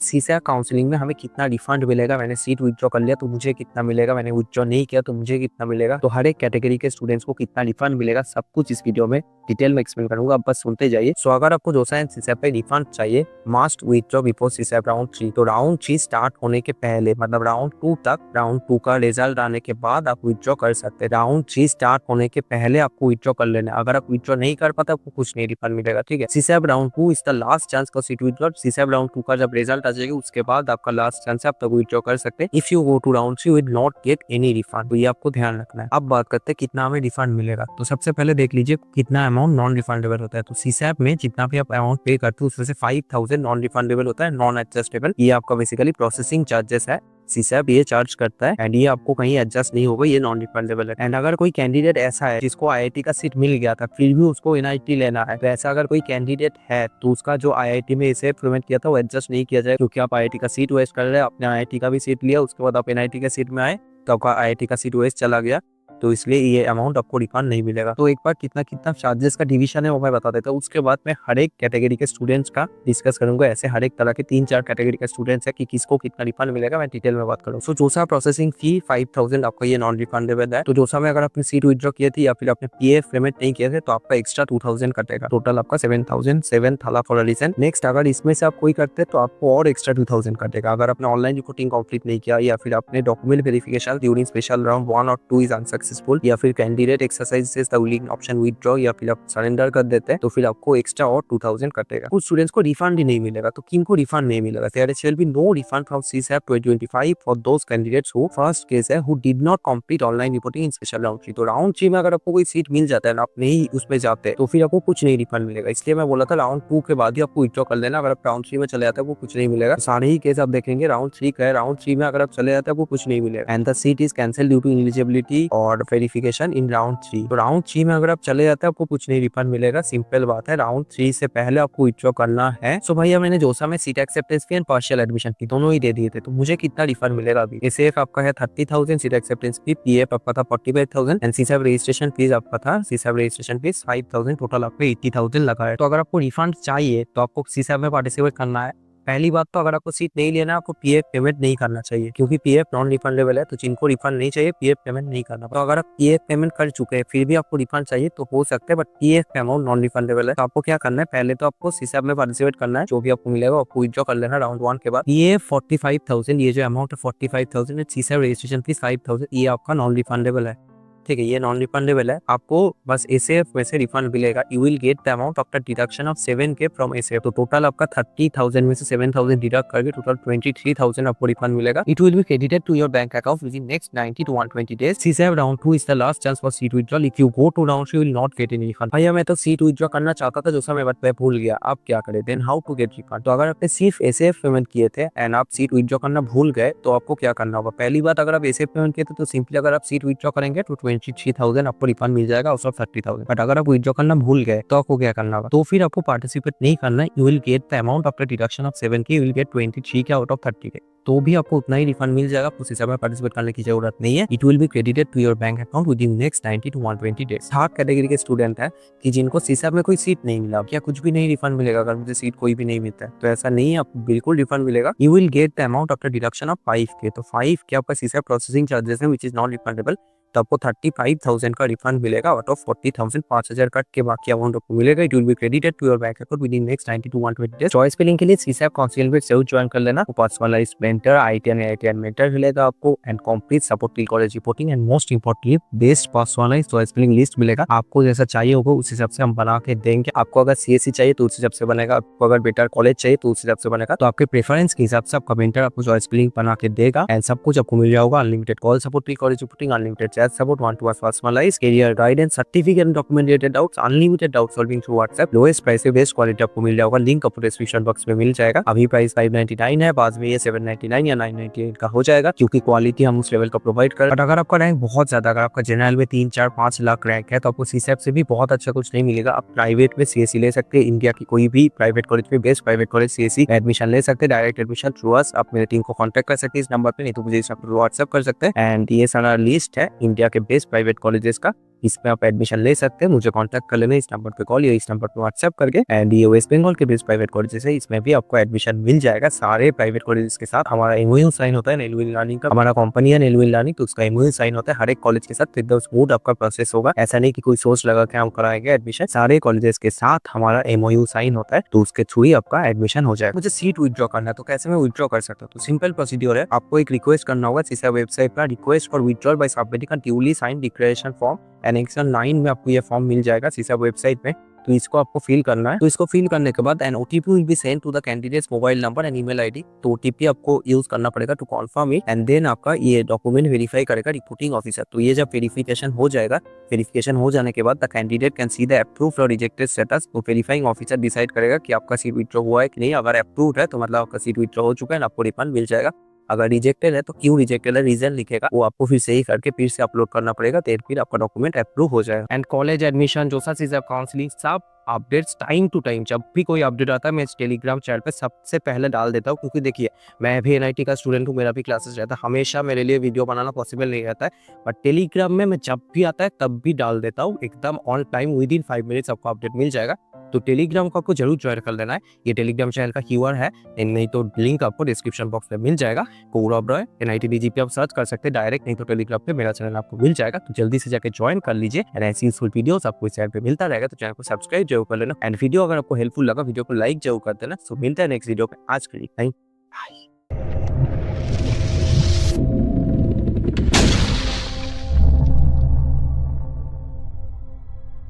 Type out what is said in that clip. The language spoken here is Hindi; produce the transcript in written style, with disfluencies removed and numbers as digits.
सीसैट काउंसलिंग में हमें कितना रिफंड मिलेगा, मैंने सीट विथड्रॉ कर लिया तो मुझे कितना मिलेगा, मैंने विथड्रॉ नहीं किया तो मुझे कितना मिलेगा, तो हर एक कैटेगरी के स्टूडेंट्स को कितना रिफंड मिलेगा, सब कुछ इस वीडियो में डिटेल में एक्सप्लेन करूंगा। अब बस सुनते जाइए। सो अगर आपको जोसा एंड सीसैट पे रिफंड चाहिए, must withdraw before CSAT round 3। तो राउंड 3 स्टार्ट होने के पहले, मतलब राउंड 2 तक, राउंड 2 का रिजल्ट आने के बाद आप विथड्रॉ कर सकते हैं। राउंड 3 स्टार्ट होने के पहले आपको विथड्रॉ कर लेना है। अगर आप विथड्रॉ नहीं कर पाते आपको कुछ नहीं रिफंड मिलेगा, ठीक है। CSAT round 2 is the last chance for seat withdraw. CSAT round 2 का जब रिजल्ट आ जाएगा उसके बाद आपका लास्ट चांस है, आप तब विथड्रॉ कर सकते हैं। If you go to round 3 you will not get any refund, तो ये आपको ध्यान रखना है। अब बात करते हैं कितना हमें रिफंड मिलेगा। तो सबसे पहले देख लीजिए कितना अमाउंट नॉन रिफंडेबल होता है। तो सीसैट में जितना भी आप अमाउंट पे करते हो उसमें से 5000 नॉन रिफंडेबल होता है, नॉन एडजस्टेबल। ये आपका बेसिकली प्रोसेसिंग चार्जेस है, सीसैट ये चार्ज करता है एंड ये आपको कहीं एडजस्ट नहीं होगा, ये नॉन रिफंडेबल है। एंड अगर कोई कैंडिडेट ऐसा है जिसको आईआईटी का सीट मिल गया था फिर भी उसको एनआईटी लेना है, तो ऐसा अगर कोई कैंडिडेट है तो उसका जो आईआईटी में इसे पेमेंट किया था वो एडजस्ट नहीं किया जाए, क्योंकि आप आईआईटी का सीट वेस्ट कर रहे हैं। आपने आईआईटी का भी सीट लिया, उसके बाद आप एनआईटी के सीट में आए तो आपका आईआईटी का सीट वेस्ट चला गया, तो इसलिए ये अमाउंट आपको रिफंड नहीं मिलेगा। तो एक बार कितना कितना चार्जेस का डिवीजन है वो मैं बता देता हूँ। उसके बाद मैं हर एक कैटेगरी के स्टूडेंट्स का डिस्कस करूंगा। ऐसे हर एक तरह के 3-4 कैटेगरी के स्टूडेंट्स है कि किसको कितना रिफंड मिलेगा, मैं डिटेल में बात करूँ। सो जोसा प्रोसेसिंग फी 5000 आपका ये नॉन रिफंडेबल है। तो जोसा में अगर आपने सीट विथड्रॉ किए थे या फिर आपने पीएफ पेमेंट नहीं किए थे तो आपका एक्स्ट्रा 2000 कटेगा। टोटल आपका 7007 थाला फॉर रीजन। नेक्स्ट अगर इसमें से आप कोई करते तो आपको और एक्स्ट्रा 2000 कटेगा। अगर आपने ऑनलाइन रिपोर्टिंग कंप्लीट नहीं किया या फिर आपने document verification during special round 1 और 2 इज अनसक्सेसफुल, या फिर candidate exercises the willing option withdraw, या फिर आप सरेंडर कर देते हैं तो फिर आपको एक्स्ट्रा और 2000 कटेगा। कुछ स्टूडेंट्स को रिफंड ही नहीं मिलेगा। तो किनको रिफंड नहीं मिलेगा? There will be no refund from CSAT 2025 for those candidates who first case है who did not complete online reporting in special round 3। तो राउंड 3 में अगर आपको कोई सीट मिल जाता है ना, आप नहीं उसमें जाते तो फिर आपको कुछ नहीं रिफंड मिलेगा। इसलिए मैं बोला था राउंड 2 के बाद ही आपको विथड्रॉ कर लेना। अगर आप राउंड 3 में चले जाते हैं वो कुछ नहीं मिलेगा। सारे ही केस आप देखेंगे राउंड 3 का है, राउंड 3 में अगर आप चले जाते हैं वो कुछ नहीं मिलेगा। And the seat is cancel due to ineligibility और वेरिफिकेशन इन राउंड 3। तो राउंड 3 में अगर आप चले जाते हैं आपको कुछ नहीं रिफंड मिलेगा। सिंपल बात है, राउंड 3 से पहले आपको विथड्रॉ करना है। सो भैया मैंने जोसा में seat acceptance fee and partial admission fee दोनों ही दे दिए थे, तो मुझे कितना रिफंड मिलेगा अभी? एसएफ आपका है 30,000, सीट एक्सेप्टेंस फी, पीएफ आपका था 45,000 एंड सीसैट रजिस्ट्रेशन फीस आपका था, सीसैट रजिस्ट्रेशन फीस 5,000, टोटल आपको 80,000 लगा है। तो अगर आपको रिफंड चाहिए तो आपको सीसैट में पार्टिसिपेट करना है। पहली बात तो अगर आपको सीट नहीं लेना आपको पीएफ पेमेंट नहीं करना चाहिए, क्योंकि पीएफ नॉन रिफंडेबल है। तो जिनको रिफंड नहीं चाहिए पीएफ पेमेंट नहीं करना। तो अगर आप पीएफ पेमेंट कर चुके हैं फिर भी आपको रिफंड चाहिए तो हो सकता है, but PF amount non refundable है। तो आपको क्या करना है, पहले तो आपको सीसैट में पार्टिसिपेट करना है, जो भी आपको मिलेगा आपको विथड्रॉ कर लेना राउंड 1 के बाद। पीएफ 45,000, ये जो अमाउंट है 45,000, सीसैट रजिस्ट्रेशन फीस 5,000, ये आपका नॉन रिफंडेबल है, ठीक है, ये नॉन रिफंडेबल है। आपको बस एसएफ में से रिफंड मिलेगा। You will get the amount after deduction of 7K from SF. तो टोटल आपका 30,000 में से 7,000 डिडक्ट करके टोटल 23,000 आपको रिफंड मिलेगा। It will be credited to your bank account within next 90 to 120 days. CSAB round 2 is the last chance for seat withdrawal. If you go to round 3 you will not get any refund. भैया मैं तो सीट विथड्रॉ करना चाहता था जो समय मैं भूल गया, अब क्या करें? Then how to get refund? तो अगर आपने सिर्फ एसएफ पेमेंट किए थे एंड आप सीट विथड्रॉ करना भूल गए तो आपको क्या करना होगा? पहली बात, अगर आप एसएफ पेमेंट किए थे तो सिंपली अगर आप सीट विथड्रॉ करेंगे तो 23,000 आपको रिफंड मिल जाएगा उस 30,000। बट अगर आप विथड्रॉ करना भूल गए तो आपको क्या करना होगा? तो फिर आपको पार्टिसिपेट नहीं करना है। You will get the amount after deduction of 7K, you will get 23K out of 30K। तो भी आपको उतना ही रिफंड मिल जाएगा, उस हिसाब में पार्टिसिपेट करने की जरूरत नहीं है। It will be credited to your bank account within next 90 to 120 days. Third category के स्टूडेंट है कि जिनको सीसैट में कोई सीट नहीं मिला, क्या कुछ भी नहीं रिफंड मिलेगा? अगर मुझे सीट कोई भी नहीं मिलता है तो ऐसा नहीं है, आपको बिल्कुल रिफंड मिलेगा। You will get the amount after deduction of 5K। तो 5K आपका सीसैट प्रोसेसिंग चार्जेस है विच इज नॉन रिफंडेबल। तो आपको 35,000 का रिफंड मिलेगा आउट ऑफ 40,000। 5,000 कट के बाकी अमाउंट आपको मिलेगा। It will be credited to your bank account within next 90 to 120 days. Choice filling के लिए सीसैट काउंसलिंग में जरूर ज्वाइन कर लेना। पर्सनलाइज्ड मेंटर, आईटीआई मेंटर मिलेगा आपको and complete support till college reporting and most importantly best personalised choice filling list मिलेगा। आपको जैसा चाहिए होगा उस हिसाब से हम बना के देंगे। आपको अगर सीएससी चाहिए तो उस हिसाब से बनेगा, आपको अगर बेटर कॉलेज चाहिए तो उस हिसाब से बनेगा। तो आपके प्रेफरेंस के हिसाब से आपका मेंटर आपको चॉइस फिलिंग बना के देगा एंड सब कुछ आपको मिल जाएगा। Unlimited call support till college reporting, unlimited chat support, 1-to-1 personalized career guidance, certificate and document related doubts, unlimited doubt solving through WhatsApp, lowest price से बेस्ट क्वालिटी आपको मिल जाएगा। लिंक आपको डिस्क्रिप्शन बॉक्स में मिल जाएगा। अभी प्राइस 599 है, बाद में ये 799 या 998 का हो जाएगा, क्योंकि क्वालिटी हम उस लेवल का प्रोवाइड कर। बट अगर आपका रैंक बहुत ज्यादा, अगर आपका जनरल में 3-4-5 लाख रैंक है तो आपको सीसैट से भी बहुत अच्छा कुछ नहीं मिलेगा। आप प्राइवेट में सीएससी ले सकते हैं, इंडिया की कोई भी प्राइवेट कॉलेज में, best private college CSC admission ले सकते हैं, डायरेक्ट एडमिशन थ्रू अस। आप मेरे टीम को कांटेक्ट कर सकते हैं इस नंबर पे, नहीं तो मुझे इस नंबर पर व्हाट्सएप कर सकते हैं। एंड ये सारा लिस्ट है इंडिया के बेस्ट प्राइवेट कॉलेजेस का। इसमें आप एडमिशन ले सकते हैं। मुझे कांटेक्ट कर लेना इस नंबर पे कॉल या इस नंबर पे व्हाट्सएप करके। एंड ये वेस्ट बंगाल के बेस्ट प्राइवेट कॉलेजेस है, इसमें भी आपको एडमिशन मिल जाएगा। सारे प्राइवेट कॉलेजेस के साथ हमारा एमओयू साइन होता है नेलविल लर्निंग का, हमारा कंपनी है नेलविल लर्निंग, तो उसका एमओयू साइन होता है हर एक कॉलेज के साथ। तो एकदम स्मूथ आपका प्रोसेस होगा, ऐसा नहीं कि कोई सोच लगा के हम कराएंगे एडमिशन। सारे कॉलेजेस के साथ हमारा एमओयू साइन होता है, तो उसके थ्रू ही आपका एडमिशन हो जाएगा। मुझे सीट विथड्रॉ करना है, तो कैसे मैं विथड्रॉ कर सकता हूँ? तो सिंपल प्रोसीड्योर है, आपको एक रिक्वेस्ट करना होगा सीसा वेबसाइट पर, request for withdrawal by submitting a duly sign declaration form. एनेक्शन 9 में आपको ये फॉर्म मिल जाएगा सीसा वेबसाइट में, तो इसको आपको फिल करना है। तो इसको फिल करने के बाद an OTP will be send to the candidates mobile number and email ID. तो ओटीपी आपको यूज करना पड़ेगा to confirm it, and then आपका ये डॉक्यूमेंट वेरीफाई करेगा रिपोर्टिंग ऑफिसर। तो ये जब वेरिफिकेशन हो जाएगा, वेरिफिकेशन हो जाने के बाद the candidate can see the approved और रिजेक्टेड स्टेटस। तो वेरीफाइंग ऑफिसर डिसाइड करेगा कि आपका सीट विथड्रॉ हुआ है कि नहीं। अगर अप्रूव्ड है तो मतलब आपका सीट विथड्रॉ हो चुका है, आपको रिफंड मिल जाएगा। अगर रिजेक्टेड है तो क्यों रिजेक्टेड है रीजन लिखेगा, वो आपको फिर सही करके फिर से अपलोड करना पड़ेगा, फिर आपका डॉक्यूमेंट अप्रूव हो जाएगा। एंड कॉलेज एडमिशन जो सा चीज काउंसलिंग सब अपडेट्स टाइम टू टाइम, जब भी कोई अपडेट आता है मैं इस टेलीग्राम चैनल पे सबसे पहले डाल देता हूँ। क्योंकि देखिए मैं भी एनआईटी का स्टूडेंट हूँ, मेरा भी क्लासेस रहता है, हमेशा मेरे लिए वीडियो बनाना पॉसिबल नहीं रहता है, बट टेलीग्राम में मैं जब भी आता है तब भी डाल देता हूँ एकदम on time, with in 5 minutes आपको अपडेट मिल जाएगा। तो टेलीग्राम को आपको जरूर ज्वाइन कर लेना है। ये टेलीग्राम चैनल का क्यूआर है, नहीं तो लिंक आपको डिस्क्रिप्शन बॉक्स में मिल जाएगा। गौरव रॉय एनआईटी डीजीपी आप सर्च कर सकते हैं डायरेक्ट, नहीं तो टेलीग्राम पे मेरा चैनल आपको मिल जाएगा। तो जल्दी से जाकर ज्वाइन कर लीजिए, एंड ऐसी यूजफुल वीडियोस आपको इस चैनल पे मिलता रहेगा। तो चैनल को सब्सक्राइब जरूर कर लेना, एंड वीडियो अगर आपको हेल्पफुल लगा वीडियो को लाइक जरूर कर देना। सो मिलता है नेक्स्ट वीडियो पे, आज के लिए बाय।